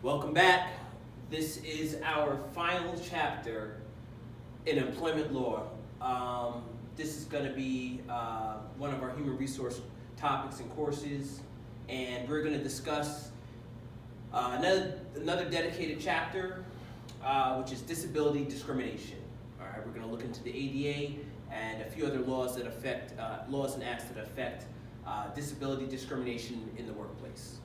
Welcome back. This is our final chapter in employment law. This is going to be one of our human resource topics and courses, and we're going to discuss another dedicated chapter, which is disability discrimination. All right, we're going to look into the ADA and a few other laws that affect laws and acts that affect disability discrimination in the workplace.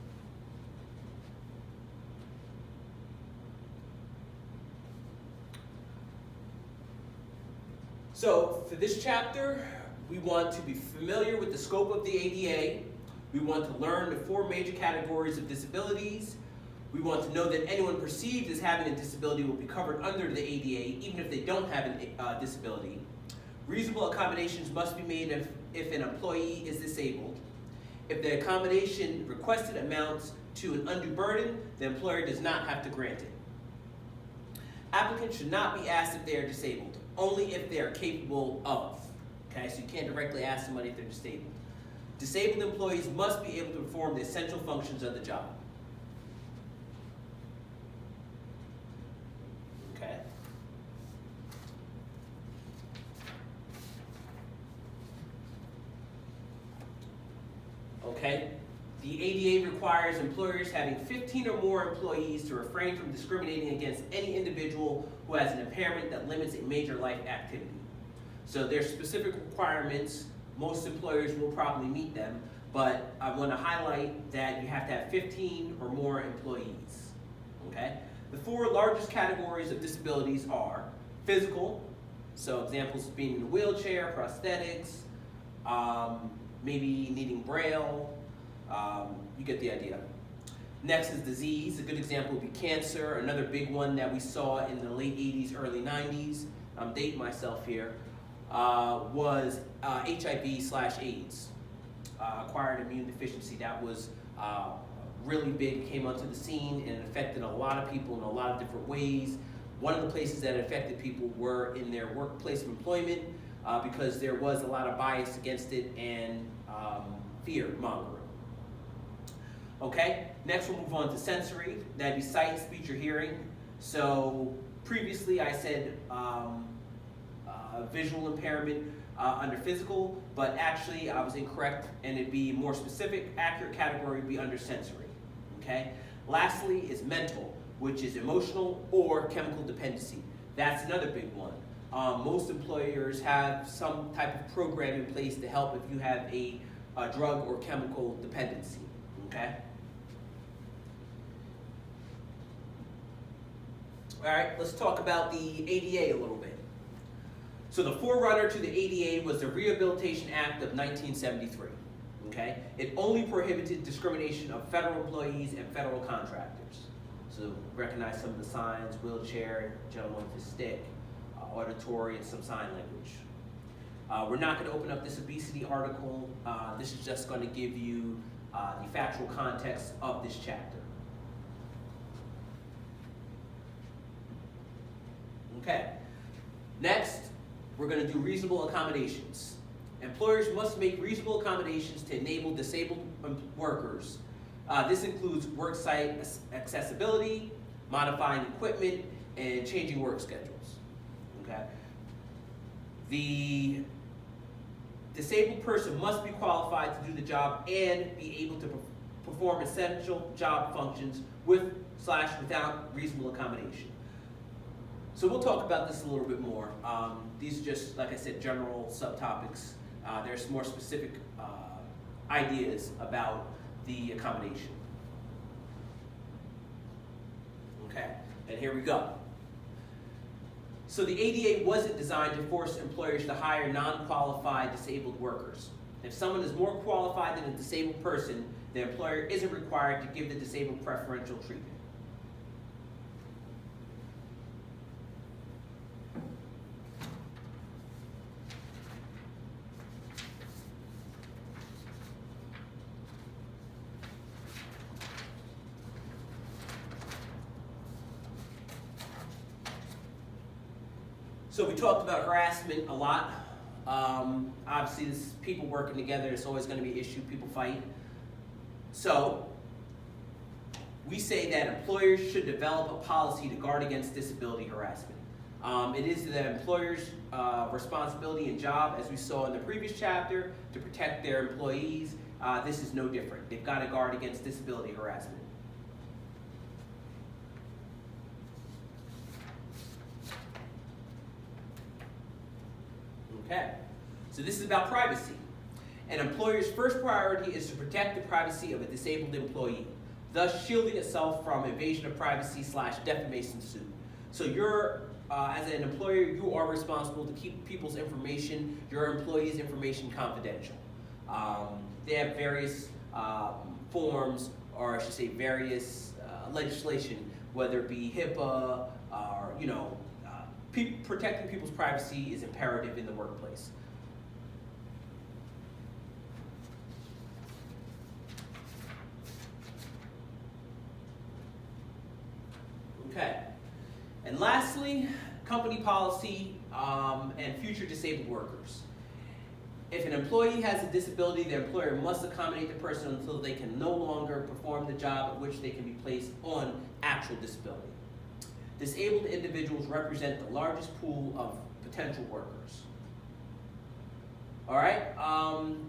So for this chapter, we want to be familiar with the scope of the ADA. We want to learn the four major categories of disabilities. We want to know that anyone perceived as having a disability will be covered under the ADA, even if they don't have a disability. Reasonable accommodations must be made if an employee is disabled. If the accommodation requested amounts to an undue burden, the employer does not have to grant it. Applicants should not be asked if they are disabled, only if they are capable of. Okay, so you can't directly ask somebody if they're disabled. Disabled employees must be able to perform the essential functions of the job. Okay. Okay. The ADA requires employers having 15 or more employees to refrain from discriminating against any individual who has an impairment that limits a major life activity. So there's specific requirements. Most employers will probably meet them, but I want to highlight that you have to have 15 or more employees. Okay? The four largest categories of disabilities are physical, so examples being in a wheelchair, prosthetics, maybe needing braille. You get the idea. Next is disease. A good example would be cancer. Another big one that we saw in the late 80s, early 90s, I'm dating myself here, was HIV/AIDS, acquired immune deficiency. That was really big, came onto the scene, and it affected a lot of people in a lot of different ways. One of the places that it affected people were in their workplace of employment because there was a lot of bias against it and fear mongering. Okay, next we'll move on to sensory. That'd be sight, speech, or hearing. So previously I said visual impairment under physical, but actually I was incorrect, and it'd be more specific, accurate category would be under sensory. Okay. Lastly is mental, which is emotional or chemical dependency. That's another big one. Most employers have some type of program in place to help if you have a drug or chemical dependency. Okay. All right, let's talk about the ADA a little bit. So the forerunner to the ADA was the Rehabilitation Act of 1973. Okay, it only prohibited discrimination of federal employees and federal contractors. So recognize some of the signs: wheelchair, gentleman with a stick, auditory, and some sign language. We're not going to open up this obesity article. This is just going to give you the factual context of this chapter. Okay. Next, we're going to do reasonable accommodations. Employers must make reasonable accommodations to enable disabled workers. This includes worksite accessibility, modifying equipment, and changing work schedules. Okay. The disabled person must be qualified to do the job and be able to perform essential job functions with/without reasonable accommodation. So we'll talk about this a little bit more. These are just, like I said, general subtopics. There's more specific ideas about the accommodation. Okay, and here we go. So the ADA wasn't designed to force employers to hire non-qualified disabled workers. If someone is more qualified than a disabled person, the employer isn't required to give the disabled preferential treatment. So we talked about harassment a lot. Obviously, this is people working together. It's always going to be an issue. People fight. So we say that employers should develop a policy to guard against disability harassment. It is the employer's responsibility and job, as we saw in the previous chapter, to protect their employees. This is no different. They've got to guard against disability harassment. Okay, so this is about privacy. An employer's first priority is to protect the privacy of a disabled employee, thus shielding itself from invasion of privacy / defamation suit. So you're, as an employer, you are responsible to keep people's information, your employees' information, confidential. They have various forms, or I should say various legislation, whether it be HIPAA or, protecting people's privacy is imperative in the workplace. Okay, and lastly, company policy and future disabled workers. If an employee has a disability, the employer must accommodate the person until they can no longer perform the job at which they can be placed on actual disability. Disabled individuals represent the largest pool of potential workers. All right,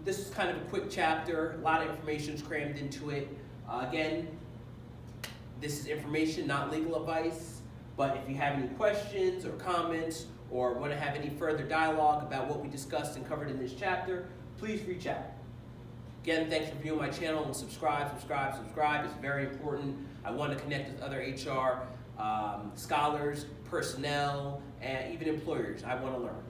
this is kind of a quick chapter. A lot of information is crammed into it. Again, this is information, not legal advice, but if you have any questions or comments or want to have any further dialogue about what we discussed and covered in this chapter, please reach out. Again, thanks for viewing my channel, and subscribe. It's very important. I want to connect with other HR scholars, personnel, and even employers. I want to learn.